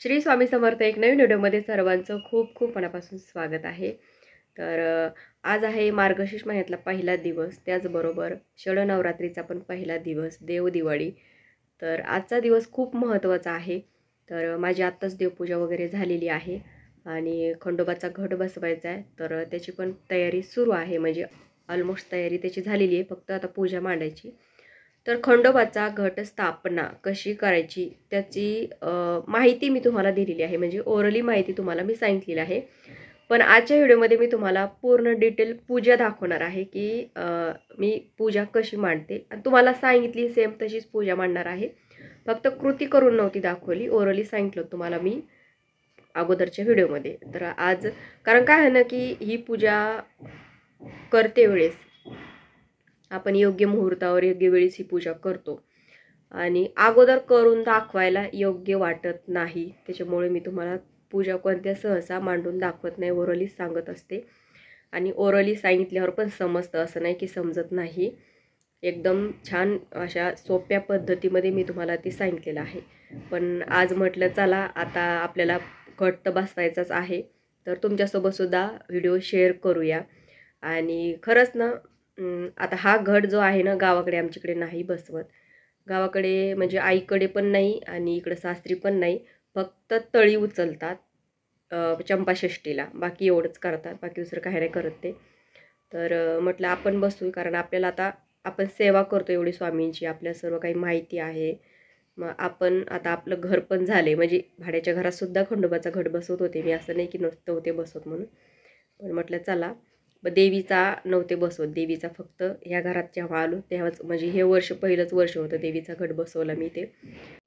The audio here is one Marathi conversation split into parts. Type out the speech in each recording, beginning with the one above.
श्री स्वामी समर्थ एक नवीन व्हिडिओमध्ये सर्वांचं खूप खूप मनापासून स्वागत आहे. तर आज आहे मार्गशीर्ष महिन्यातला पहिला दिवस, त्याचबरोबर शरण्नवरात्रीचा पण पहिला दिवस, देवदिवाळी. तर आजचा दिवस खूप महत्त्वाचा आहे. तर माझी आत्ताच देवपूजा वगैरे झालेली आहे आणि खंडोबाचा घट बसवायचा आहे. तर त्याची पण तयारी सुरू आहे, म्हणजे ऑलमोस्ट तयारी त्याची झालेली आहे, फक्त आता पूजा मांडायची. तर खंडोबाचा घट स्थापना कशी करायची त्याची माहिती मी तुम्हाला दिलेली आहे, म्हणजे ओरली माहिती तुम्हाला मी सांगितलेली आहे. पण आजच्या व्हिडिओमध्ये मी तुम्हाला पूर्ण डिटेल पूजा दाखवणार आहे की मी पूजा कशी मांडते आणि तुम्हाला सांगितली सेम तशीच पूजा मांडणार आहे. फक्त कृती करून नव्हती दाखवली, ओरली सांगितलं तुम्हाला मी अगोदरच्या व्हिडिओमध्ये. तर आज कारण काय आहे ना की ही पूजा करते वेळेस आपण योग्य मुहूर्तावर योग्य वेळेस ही पूजा करतो आणि अगोदर करून दाखवायला योग्य वाटत नाही. त्याच्यामुळे मी तुम्हाला पूजा कोणत्या सहसा मांडून दाखवत नाही, ओरली सांगत असते. आणि ओरली सांगितल्यावर पण समजतं, असं नाही की समजत नाही. एकदम छान अशा सोप्या पद्धतीमध्ये मी तुम्हाला ते सांगितलेलं आहे. पण आज म्हटलं चला आता आपल्याला घट तर बसवायचाच आहे, तर तुमच्यासोबत सुद्धा व्हिडिओ शेअर करूया. आणि खरंच ना आता हा घट जो आहे ना, गावाकडे आमच्याकडे नाही बसवत. गावाकडे म्हणजे आईकडे पण नाही आणि इकडं सासरी पण नाही. फक्त तळी उचलतात चंपाषष्ठीला, बाकी एवढंच करतात, बाकी दुसरं काही नाही करत ते. तर म्हटलं आपण बसू, कारण आपल्याला आता आपण सेवा करतो एवढी स्वामींची, आपल्या सर्व काही माहिती आहे. मग आपण आता आपलं घर पण झाले, म्हणजे भाड्याच्या घरातसुद्धा खंडोबाचा घट बसवत होते मी, असं नाही की नव्हते बसवत म्हणून. पण म्हटलं चला, मग देवीचा नव्हते बसवत. देवीचा फक्त ह्या घरात जेव्हा आलो तेव्हाच, म्हणजे हे वर्ष पहिलंच वर्ष होतं देवीचा घट बसवला मी ते.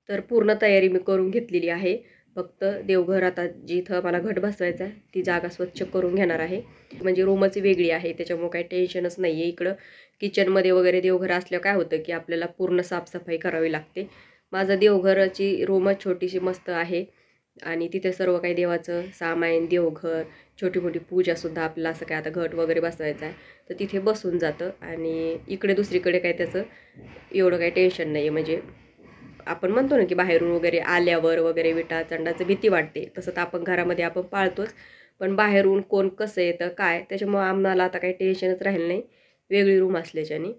तर पूर्ण तयारी मी करून घेतलेली आहे. फक्त देवघर आता जिथं मला घट बसवायचा आहे ती जागा स्वच्छ करून घेणार आहे. म्हणजे रूमच वेगळी आहे, त्याच्यामुळे काही टेन्शनच नाही आहे. इकडं किचनमध्ये वगैरे देवघर असल्यावर काय होतं की आपल्याला पूर्ण साफसफाई करावी लागते. माझं देवघराची रूमच छोटीशी मस्त आहे आणि तिथे सर्व काही देवाचं सामान, देवघर, छोटी मोठी पूजासुद्धा आपल्याला असं काय आता घट वगैरे बसवायचं आहे तर तिथे बसून जातं. आणि इकडे दुसरीकडे काही त्याचं एवढं काही टेन्शन नाही आहे. म्हणजे आपण म्हणतो ना की बाहेरून वगैरे आल्यावर वगैरे विटा चंडाचं भीती वाटते, तसं तर आपण घरामध्ये आपण पाळतोच, पण बाहेरून कोण कसं येतं काय, त्याच्यामुळं आम्हाला आता काही टेन्शनच राहिलं नाही वेगळी रूम असल्याच्याने.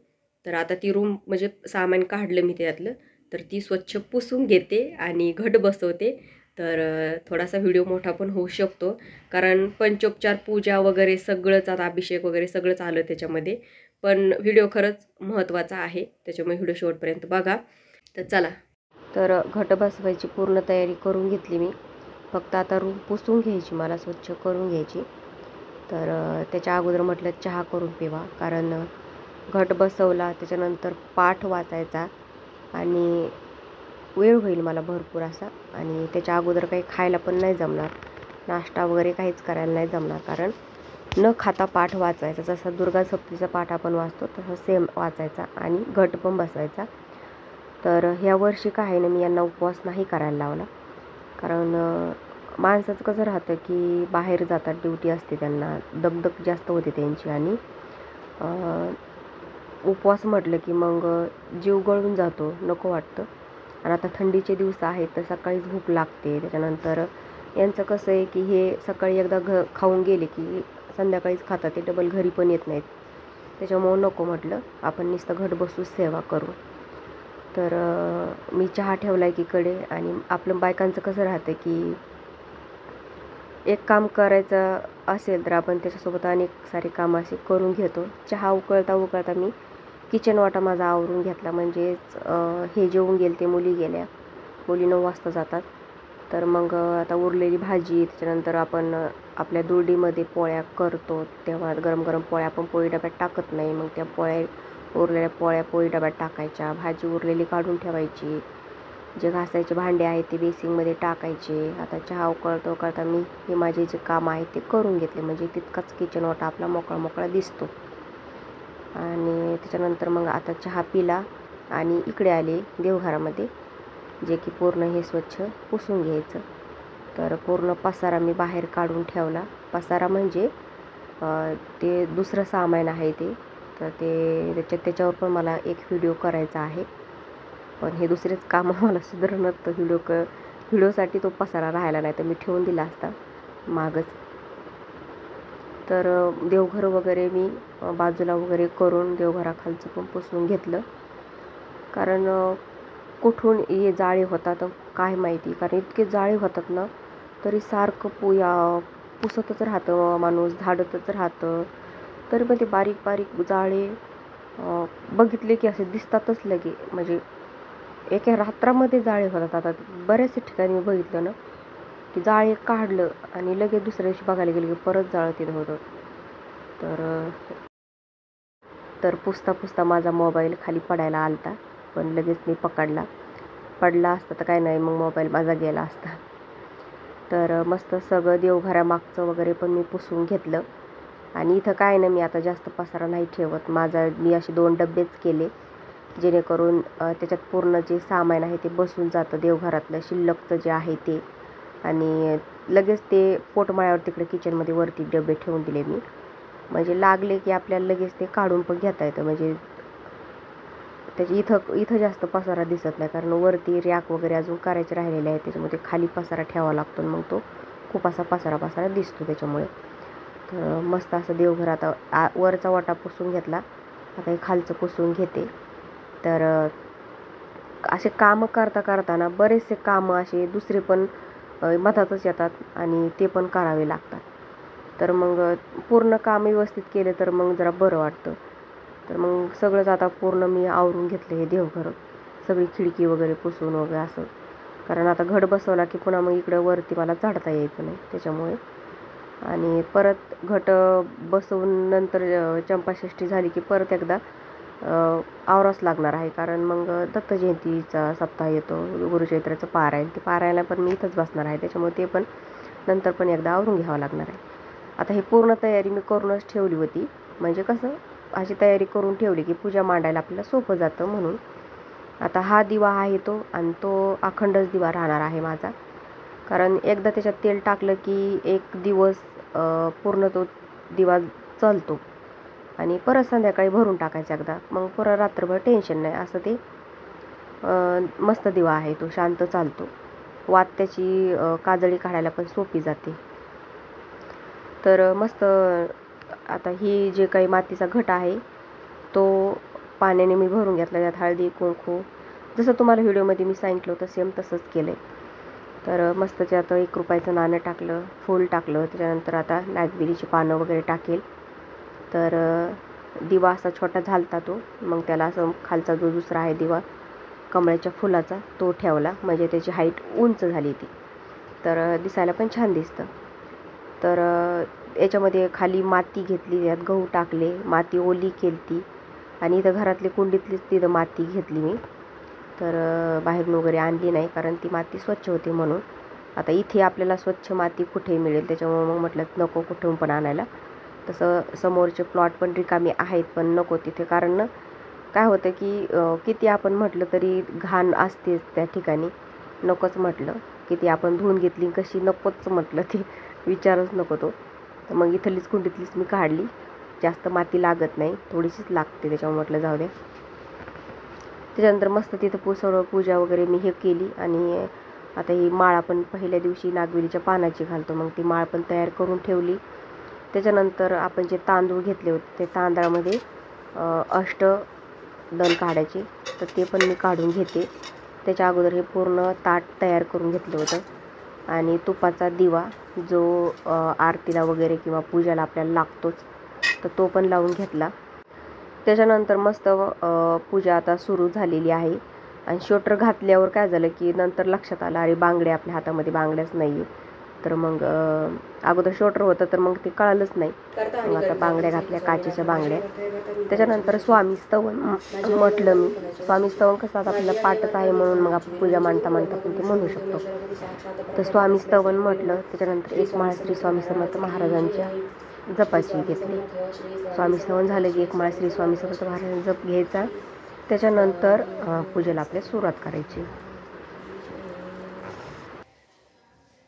तर आता ती रूम म्हणजे सामान काढलं मी त्यातलं, तर ती स्वच्छ पुसून घेते आणि घट बसवते. तर थोडासा व्हिडिओ मोठा पण होऊ शकतो, कारण पंचोपचार पूजा वगैरे सगळंच, आता अभिषेक वगैरे सगळंच आलं त्याच्यामध्ये. पण व्हिडिओ खरंच महत्त्वाचा आहे, त्याच्यामुळे व्हिडिओ शेवटपर्यंत बघा. तर चला, तर घट बसवायची पूर्ण तयारी करून घेतली मी. फक्त आता रूम पुसून घ्यायची, मला स्वच्छ करून घ्यायची. तर त्याच्या अगोदर म्हटलं चहा करून पिवा, कारण घट बसवला त्याच्यानंतर पाठ वाचायचा आणि वेळ होईल मला भरपूर असा. आणि त्याच्या अगोदर काही खायला पण नाही जमणार, नाश्ता वगैरे काहीच करायला नाही जमणार, कारण न खाता पाठ वाचायचा. जसा दुर्गा सप्तमीचा पाठ आपण वाचतो तसा सेम वाचायचा आणि घट पण बसवायचा. तर ह्या वर्षी काय आहे ना, मी यांना उपवास नाही करायला लावला, कारण माणसाचं कसं राहतं की बाहेर जातात, ड्युटी असते त्यांना, दगदग जास्त होते त्यांची, आणि उपवास म्हटलं की मग जीव गळून जातो, नको वाटतं. आणि आता थंडीचे दिवस आहेत तर सकाळीच भूक लागते. त्याच्यानंतर यांचं कसं आहे की हे सकाळी एकदा खाऊन गेले की संध्याकाळीच खातात, ते डबल घरी पण येत नाहीत. त्याच्यामुळं नको म्हटलं, आपण नुसतं घट बसूच सेवा करू. तर मी चहा ठेवला आहे एकीकडे. आणि आपलं बायकांचं कसं राहतं की एक काम करायचं असेल तर आपण त्याच्यासोबत अनेक सारे कामं असे करून घेतो. चहा उकळता उकळता मी किचन वाटा माझा आवरून घेतला, म्हणजेच हे जेवून गेले, ते मुली गेल्या, मुली 9 वाजता जातात. तर मग आता उरलेली भाजी, त्याच्यानंतर आपण आपल्या दुरडीमध्ये पोळ्या करतो तेव्हा गरम गरम पोळ्या आपण पोळी डब्यात टाकत नाही, मग त्या उरलेल्या पोळ्या पोळी डब्यात टाकायच्या, भाजी उरलेली काढून ठेवायची, जे घासायचे भांडे आहेत ते बेसिंगमध्ये टाकायचे. आता चहा उकळता उकळता मी हे माझे जे काम आहे ते करून घेतले, म्हणजे तितकाच किचन वाटा आपला मोकळा मोकळा दिसतो. आणि त्याच्यानंतर मग आता चहा पिला आणि इकडे आले देवघरामध्ये, जे की पूर्ण हे स्वच्छ पुसून घ्यायचं. तर पूर्ण पसारा मी बाहेर काढून ठेवला. पसारा म्हणजे ते दुसरं सामान आहे ते, तर ते त्याच्यावर पण मला एक व्हिडिओ करायचा आहे, पण हे दुसरेच कामं मला सुधारणं, तर व्हिडिओ व्हिडिओसाठी तो पसारा राहिला नाही तर मी ठेवून दिला असता मागच. तर देवघर वगैरे मी बाजूला वगैरे करून देवघराखालचं पण पुसून घेतलं. कारण कुठून हे जाळे होतात काय माहिती, कारण इतके जाळे होतात ना तरी सारखं पुसतच राहतं माणूस, झाडतच राहतं. तरी पण ते बारीक बारीक जाळे बघितले की असे दिसतातच लगे. म्हणजे एका रात्रामध्ये जाळे होतात. आता बऱ्याच ठिकाणी मी बघितलं ना की जाळे काढलं आणि लगेच दुसऱ्या दिवशी बघायला गेलं की परत जाळं तिथं होतं. तर पुसता पुसता माझा मोबाईल खाली पडायला आलता, पण लगेच मी पडला असता तर काय नाही, मग मोबाईल माझा गेला असता. तर मस्त सगळं देवघरामागचं वगैरे पण मी पुसून घेतलं. आणि इथं काय ना, मी आता जास्त पसारा नाही ठेवत. मी असे 2 डब्बेच केले जेणेकरून त्याच्यात पूर्ण जे सामान आहे ते बसून जातं देवघरातलं शिल्लकचं जे आहे ते. आणि लगेच ते पोटमाळ्यावर तिकडे किचनमध्ये वरती डबे ठेवून दिले मी, म्हणजे लागले की आपल्याला लगेच ते काढून पण घेता येतं. म्हणजे त्याची इथं जास्त पसारा दिसत नाही, कारण वरती रॅक वगैरे अजून करायचे राहिलेले आहेत, त्याच्यामध्ये खाली पसारा ठेवावा लागतो. मग तो खूप असा पसारा दिसतो त्याच्यामुळे. तर मस्त असं देवघर आता वरचा वाटा पुसून घेतला, आता हे खालचं पुसून घेते. तर असे कामं करताना बरेचसे कामं असे दुसरे पण मधातच येतात आणि ते पण करावे लागतात. तर मग पूर्ण काम व्यवस्थित केले तर मग जरा बरं वाटतं. तर मग सगळंच आता पूर्ण मी आवरून घेतलं हे देवघर, सगळी खिडकी वगैरे पुसून वगैरे असं. कारण आता घड बसवला की पुन्हा मग इकडं वरती मला चढता यायचं नाही त्याच्यामुळे. आणि परत घट बसवून नंतर चंपाषष्ठी झाली की परत एकदा आवरावंच लागणार आहे. कारण मग दत्त जयंतीचा सप्ताह येतो, गुरुचैत्राचं पारायण, ते पारायणाला पण मी इथंच बसणार आहे, त्याच्यामुळे ते पण नंतर पण एकदा आवरून घ्यावं लागणार आहे. आता ही पूर्ण तयारी मी करूनच ठेवली होती, म्हणजे कसं अशी तयारी करून ठेवली की पूजा मांडायला आपल्याला सोपं जातं म्हणून. आता हा दिवा आहे तो, आणि तो अखंडच दिवा राहणार आहे माझा. कारण एकदा त्याच्यात तेल टाकलं की 1 दिवस पूर्ण तो दिवा चालतो, आणि परत संध्याकाळी भरून टाकायचं एकदा, मग परत रात्रभर टेन्शन नाही. असं ते मस्त दिवा आहे तो, शांत चालतो. वात त्याची काजळी काढायला पण सोपी जाते. तर मस्त आता ही जे काही मातीचा घट आहे तो पाण्याने मी भरून घेतला. त्यात हळदी कुंकू जसं तुम्हाला व्हिडिओमध्ये मी सांगितलं होतं सेम तसंच केलं. तर मस्त त्यात 1 रुपयाचं नाणं टाकलं, फूल टाकलं, त्याच्यानंतर आता नागबिरीची पानं वगैरे टाकेल. तर दिवा असा छोटा झालता तो, मग त्याला असं खालचा जो दुसरा आहे दिवा कमळाच्या फुलाचा तो ठेवला, म्हणजे त्याची हाईट उंच झाली ती, तर दिसायला पण छान दिसतं. तर याच्यामध्ये खाली माती घेतली, त्यात गहू टाकले, माती ओली केली, आणि इथं घरातली कुंडीतलीच तिथं माती घेतली मी. तर बाहेरून वगैरे आणली नाही, कारण ती माती स्वच्छ होती म्हणून. आता इथे आपल्याला स्वच्छ माती कुठे मिळेल, त्याच्यामुळे मग म्हटलं नको कुठून पण आणायला. तसं समोरचे प्लॉट पण रिकामी आहेत, पण नको तिथे, कारण काय होतं की किती आपण म्हटलं तरी घाण असतेच त्या ठिकाणी. नकोच म्हटलं, किती आपण धुवून घेतली कशी, नकोच म्हटलं, ती विचारच नको तो. तर मग इथलीच कुंडीतलीच मी काढली, जास्त माती लागत नाही, थोडीशीच लागते, त्याच्यामुळे म्हटलं जाऊ द्या. त्याच्यानंतर मस्त तिथं पूजा वगैरे मी हे केली. आणि आता ही माळ आपण पहिल्या दिवशी नागवेलीच्या पानाची घालतो, मग ती माळ पण तयार करून ठेवली. त्याच्यानंतर आपण जे तांदूळ घेतले होते ते तांदळामध्ये अष्टदल काढायचे, तर ते पण मी काढून घेते. त्याच्या अगोदर हे पूर्ण ताट तयार करून घेतलं होतं. आणि तुपाचा दिवा जो आरतीला वगैरे किंवा पूजाला आपल्याला लागतोच, तर तो पण लावून घेतला. त्याच्यानंतर मस्त पूजा आता सुरू झालेली आहे. आणि शोटर घातल्यावर काय झालं की नंतर लक्षात आलं, अरे बांगड्या आपल्या हातामध्ये बांगड्याच नाही. तर मग अगोदर शोटर होतं तर मग ते कळालंच नाही. मग आता बांगड्या घातल्या, काचेच्या बांगड्या. त्याच्यानंतर स्वामी स्तवन म्हटलं मी. स्वामी स्तवन कसं आता आपल्याला पाठच आहे म्हणून मग आपण पूजा मांडता पण ते म्हणू शकतो. तर स्वामी स्तवन म्हटलं. त्याच्यानंतर 1 माळ श्री स्वामी समर्थ महाराजांच्या जपाची घेतली. स्वामी स्तवन झालं की 1 माळ श्री स्वामी समर्थ महाराजांचा जप घ्यायचा. त्याच्यानंतर पूजेला आपल्या सुरुवात करायची.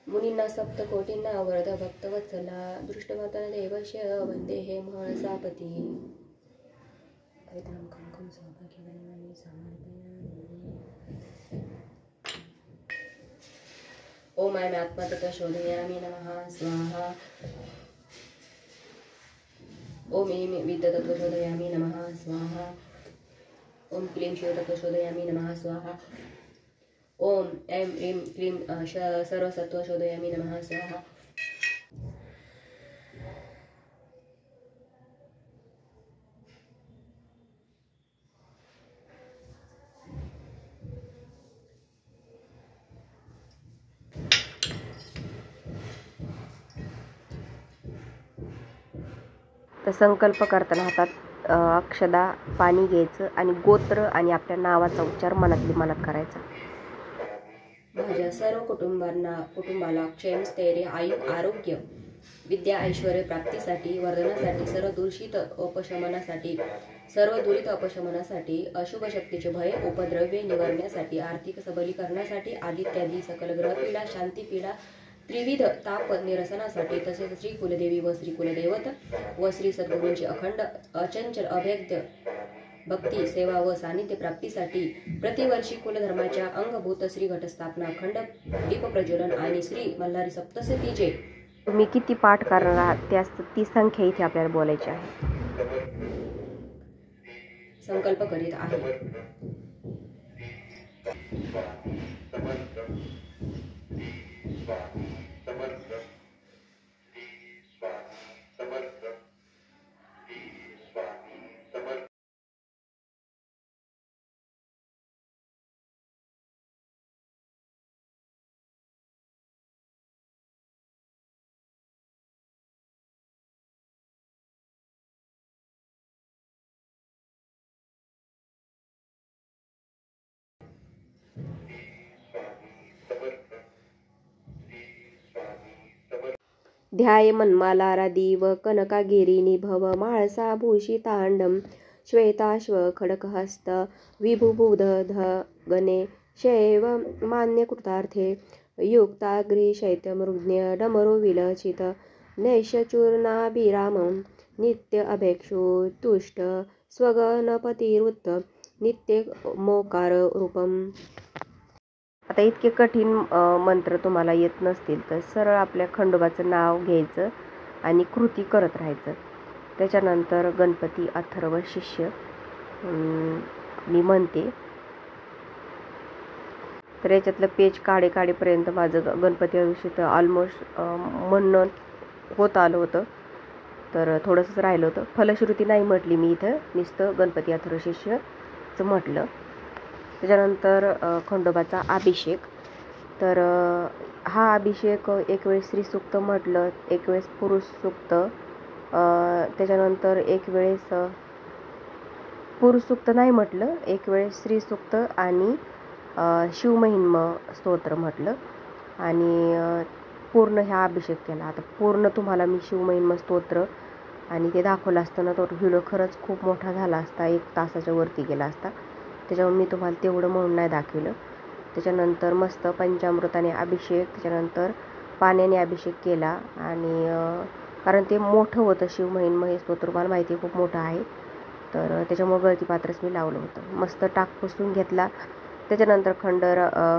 मुनींना सप्तकोटींना वरद भक्तवत्सला दृष्टवतन देवस्य वंदे हे महसापती. ओम ऐं आत्मा तत् शोधयामि नमः स्वाहा। ओम ऐं विद्युत् शोधयामि नमः स्वाहा। ओम क्लीं शिव तत् शोधयामि नमः स्वाहा। ओम ऐं ह्रीं क्लीं सर्वसत्त्व शोधयामि नमः स्वाहा। तर संकल्प करताना हातात अक्षदा पाणी घ्यायचं आणि गोत्र आणि आपल्या नावाचा उच्चार मनातली मनात करायचा। माझ्या सर्व कुटुंबाला क्षेम स्थैर्य आयु आरोग्य विद्या ऐश्वर्य प्राप्तीसाठी वर्धनासाठी सर्व दुरित अपशमनासाठी अशुभ शक्तीचे भय उपद्रव्य निवारण्यासाठी आर्थिक सबलीकरणासाठी आदित्यादी सकल ग्रहपीडा शांतीपीडा त्रिविध ताप निरसनासाठी तसेच श्री कुलदेवी व श्री कुलदैवत व श्री सद्गुरूंची अखंड अचंचल अभेद्य भक्ती सेवा व सानिध्य प्राप्तीसाठी प्रतिवर्षी कुलधर्माच्या अंगभूत श्री घटस्थापना अखंड दीप प्रज्वलन आणि श्री मल्हारी सप्तशतीचे तुम्ही किती पाठ करणार आहात ती संख्या इथे आपल्याला बोलायची आहे। संकल्प करीत आहे। ध्याय मन्मालारादिव कनकागिरी भव माळसा भूषितांडं श्वेताश्व खडकहस्त विभुबुध गणे शैव मान्यकृतार्थे युक्ताग्रि शैत्यमृज्ञ डमरो विलचित नैशचूर्णाभिरामं नित्य अभेक्षु तुष्ट स्वगणपतिरुत्त नित्य मोकार रूपम। आता इतके कठीण मंत्र तुम्हाला येत नसतील तर सरळ आपल्या खंडोबाचं नाव घ्यायचं आणि कृती करत राहायचं। त्याच्यानंतर गणपती अथर्व शिष्य मी म्हणते तर याच्यातलं पेज काढेपर्यंत माझं गणपती दिवशी तर ऑलमोस्ट म्हणणं होत आलं होतं, तर थोडंसंच राहिलं होतं। फलश्रुती नाही म्हटली मी इथं, नुसतं गणपती अथर्व शिष्यचं म्हटलं। त्याच्यानंतर खंडोबाचा अभिषेक, तर हा अभिषेक एक वेळेस श्री सूक्त म्हटलं, एक वेळेस पुरुष सूक्त, त्याच्यानंतर एक वेळेस पुरुष सूक्त नाही म्हटलं, एक वेळेस श्री सूक्त आणि शिवमहिम स्तोत्र म्हटलं आणि पूर्ण ह्या अभिषेक केला। आता पूर्ण तुम्हाला मी शिवमहिम स्तोत्र आणि ते दाखवलं असताना तो व्हिडिओ खरंच खूप मोठा झाला असता, 1 तासाच्या वरती गेला असता, त्याच्यामुळे मी तुम्हाला तेवढं म्हणून नाही दाखवलं। त्याच्यानंतर मस्त पंचामृताने अभिषेक, त्याच्यानंतर पाण्याने अभिषेक केला आणि कारण ते मोठं होतं शिवमहिम हे स्तोत्र, मला माहिती खूप मोठं आहे, तर त्याच्यामुळे गळती पात्रच मी लावलं होतं। मस्त टाक पुसून घेतला, त्याच्यानंतर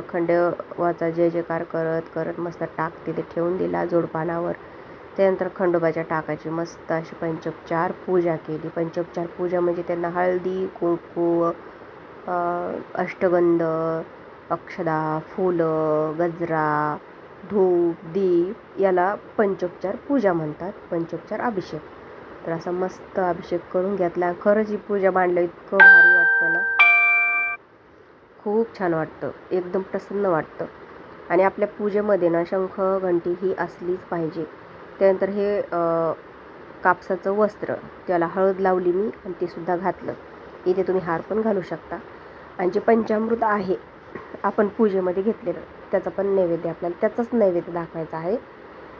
खंडोबाचा जय जयकार करत मस्त टाक तिथे ठेवून दिला जोडपानावर। त्यानंतर खंडोबाच्या टाकाची मस्त अशी पंचोपचार पूजा केली। पंचोपचार पूजा म्हणजे त्यांना हळदी कुंकू अष्टगंध अक्षदा फुलं गजरा धूप दीप याला पंचोपचार पूजा म्हणतात, पंचोपचार अभिषेक। तर असा मस्त अभिषेक करून घेतला। खरंच ही पूजा मांडलं इतकं भारी वाटतं ना, खूप छान वाटतं, एकदम प्रसन्न वाटतं। आणि आपल्या पूजेमध्ये ना शंख घंटी ही असलीच पाहिजे। त्यानंतर हे कापसाचं वस्त्र, त्याला हळद लावली मी आणि ते सुद्धा घातलं। इथे तुम्ही हार पण घालू शकता। आणि जे पंचामृत आहे आपण पूजेमध्ये घेतलेलं, त्याचा पण नैवेद्य आपल्याला त्याचाच नैवेद्य दाखवायचा आहे।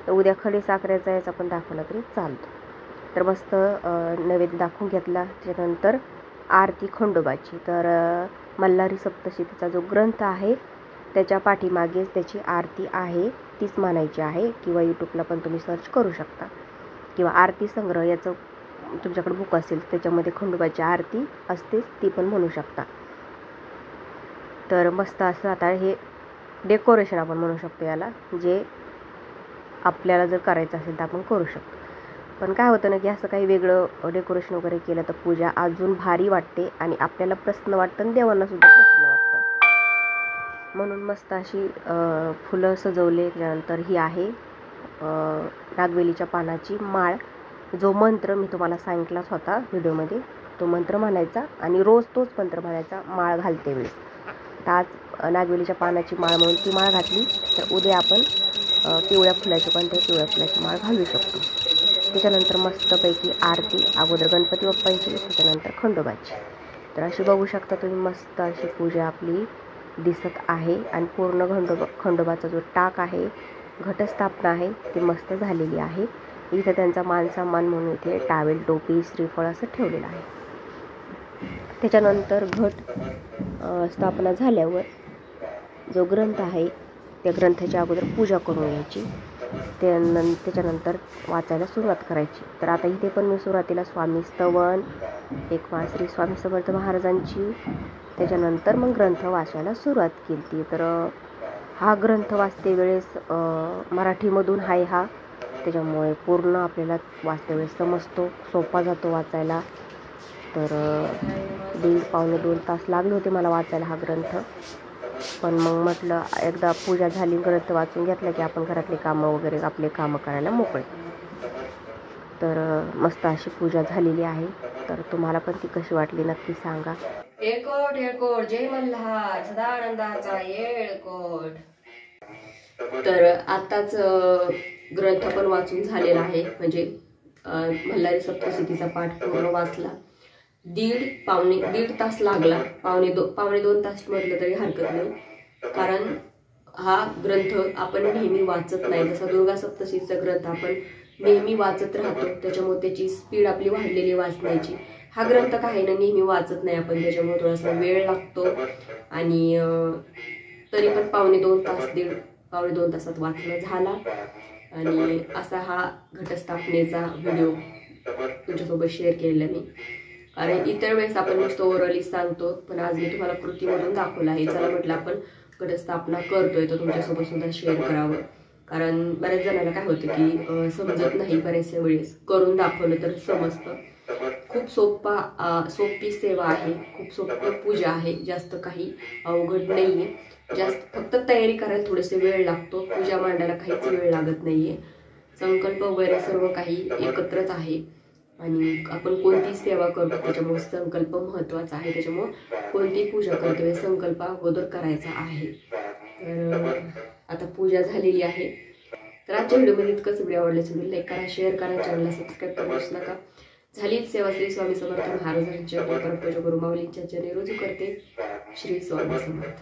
तर उद्या खडी साखरेचा याचा पण दाखवला तरी चालतो। तर मस्त नैवेद्य दाखवून घेतला। त्याच्यानंतर आरती खंडोबाची, तर मल्हारी सप्तशतीचा जो ग्रंथ आहे त्याच्या पाठीमागेच त्याची आरती आहे, तीच म्हणायची आहे, किंवा यूट्यूबला पण तुम्ही सर्च करू शकता, किंवा आरती संग्रह याचं तुमच्याकडे बुक असेल त्याच्यामध्ये खंडोबाची आरती असतेच, ती पण म्हणू शकता। तर मस्त असं आता हे डेकोरेशन आपण म्हणू शकतो याला, जे आपल्याला जर करायचं असेल तर आपण करू शकतो. पण काय होतं ना की असं काही वेगळं डेकोरेशन वगैरे केलं तर पूजा अजून भारी वाटते आणि आपल्याला प्रसन्न वाटतं आणि देवांनासुद्धा प्रसन्न वाटतं. म्हणून मस्त अशी फुलं सजवले. त्यानंतर ही आहे नागवेलीच्या पानाची माळ. जो मंत्र मी तुम्हाला सांगितलाच होता व्हिडिओमध्ये, तो मंत्र म्हणायचा आणि रोज तोच मंत्र म्हणायचा माळ घालते वेळेस. तर आज नागवेलीच्या पानाची माळ म्हणून ती माळ घातली, तर उद्या आपण पिवळ्या फुलाची, कोणत्याही पिवळ्या फुलाची माळ घालू शकतो. त्याच्यानंतर मस्तपैकी आरती, अगोदर गणपती बाप्पांची, त्याच्यानंतर खंडोबाची. तर अशी बघू शकता तुम्ही, मस्त अशी पूजा आपली दिसत आहे. आणि पूर्ण खंडोबाचा जो टाक आहे, घटस्थापना आहे, ती मस्त झालेली आहे. इथं त्यांचा मान सन्मान म्हणून इथे टावेल, टोपी, श्रीफळ असं ठेवलेलं आहे. त्याच्यानंतर घट स्थापना झाल्यावर जो ग्रंथ आहे त्या ग्रंथाच्या अगोदर पूजा करून घ्यायची. त्याच्यानंतर वाचायला सुरुवात करायची. तर आता इथे पण मी सुरुवातीला स्वामी स्तवन, एक माळ श्री स्वामी समर्थ महाराजांची, त्याच्यानंतर मग ग्रंथ वाचायला सुरुवात केली. तर हा ग्रंथ वाचते वेळेस मराठीमधून आहे हा, त्याच्यामुळे पूर्ण आपल्याला वाचते वेळेस समजतो, सोपा जातो वाचायला. तर 1.5-2 तास लागले होते मला वाचायला हा ग्रंथ. पण मग म्हटलं एकदा पूजा झाली, ग्रंथ वाचून घेतलं की आपण घरातले कामं वगैरे आपले कामं करायला मोकळे. तर मस्त अशी पूजा झालेली आहे. तर तुम्हाला पण ती कशी वाटली नक्की सांगा. एकोट एकोट जय मल्हार, सदानंदाचा येळकोट. तर आताच ग्रंथ पण वाचून झालेला आहे, म्हणजे मल्हारी सप्तशतीचा पाठ पूर्ण वाचला. दीड तास लागला, पावणे दोन तास म्हटलं तरी हरकत नाही. कारण हा ग्रंथ आपण नेहमी वाचत नाही. जसा दुर्गा सप्तशतीचा ग्रंथ आपण नेहमी वाचत राहतो, त्याच्यामुळे त्याची स्पीड आपली वाढलेली वाचण्याची. हा ग्रंथ काय ना नेहमी वाचत नाही आपण, त्याच्यामुळे थोडासा वेळ लागतो. आणि तरी पण पावणे दोन तासात वाचणं झाला. आणि असा हा घटस्थापनेचा व्हिडिओ तुमच्यासोबत शेअर केलेला मी. कारण इतर वेळेस आपण नुसतं ओरली सांगतो, पण आज मी तुम्हाला कृतीमधून दाखवलं आहे. चला म्हटलं आपण घटस्थापना करतोय तर तुमच्यासोबत सुद्धा शेअर करावं. कारण बऱ्याच जणांना काय होतं की समजत नाही, बऱ्याचशा वेळेस करून दाखवलं तर समजतं. खूप सोपी सेवा आहे, खूप सोपी पूजा आहे, जास्त काही अवघड नाहीये. जास्त फक्त तयारी करायला थोडेसे वेळ लागतो, पूजा मांडायला काहीच वेळ लागत नाहीये. संकल्प वगैरे सर्व काही एकत्रच आहे. आणि आपण कोणती सेवा करतो त्याच्यामुळे संकल्प महत्वाचा आहे. त्याच्यामुळे कोणती पूजा करतो संकल्प अगोदर करायचा आहे. तर आता पूजा झालेली आहे. तर आजच्या व्हिडिओमध्ये इतकंच. व्हिडिओ आवडल्यास व्हिडिओ लाईक करा, शेअर करा, चॅनलला सबस्क्राईब करू विसरू नका. झालीच सेवा श्री स्वामी समर्थ महाराजांच्या परमपूज्य गुरु माऊलींच्या चरणी रुजू करते. श्री स्वामी समर्थ.